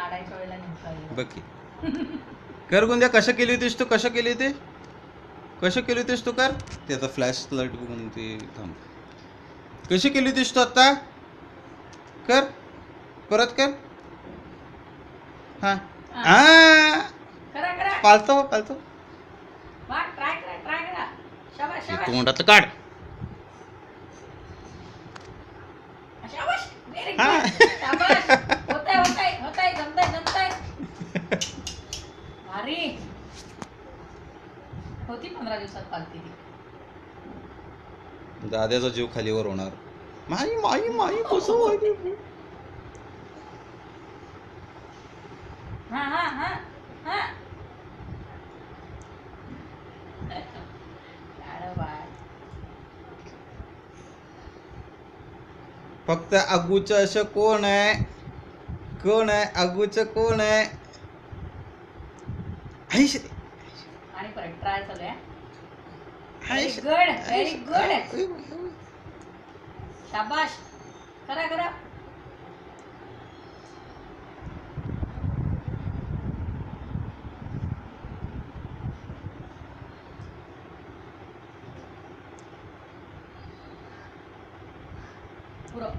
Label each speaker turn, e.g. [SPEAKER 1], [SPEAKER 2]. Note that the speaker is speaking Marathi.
[SPEAKER 1] काढायच्या वेळेला नेमका
[SPEAKER 2] बघ की कर गुंद्या कशा केली होतीस तू कशा केली होती कशा केली होतीस तू कर ते आता फ्लॅश लाईट बघून ते थांब कशी केली होतीस तू आता कर परत कर हां हां
[SPEAKER 1] करा करा
[SPEAKER 2] पालतो पालतो
[SPEAKER 1] वा ट्राय करा शाबाश
[SPEAKER 2] ते
[SPEAKER 1] शाबाश
[SPEAKER 2] तोंडातलं काढ
[SPEAKER 1] शाबाश व्हेरी
[SPEAKER 2] हा.
[SPEAKER 1] गुड शाबाश होतंय जमतंय भारी होती 15 दिवसात पालती ती
[SPEAKER 2] दाद्याचा जीव खालीवर होणार माई माई माई कसं व्हायचं
[SPEAKER 1] हा हा हा हा लाडो बाळ
[SPEAKER 2] फक्त अगूचं असं कोण आहे अगूचं कोण आहे ऐश रे.
[SPEAKER 1] आणि परत ट्राय चालू आहे
[SPEAKER 2] ऐश.
[SPEAKER 1] व्हेरी गुड शाबाश करा पुरं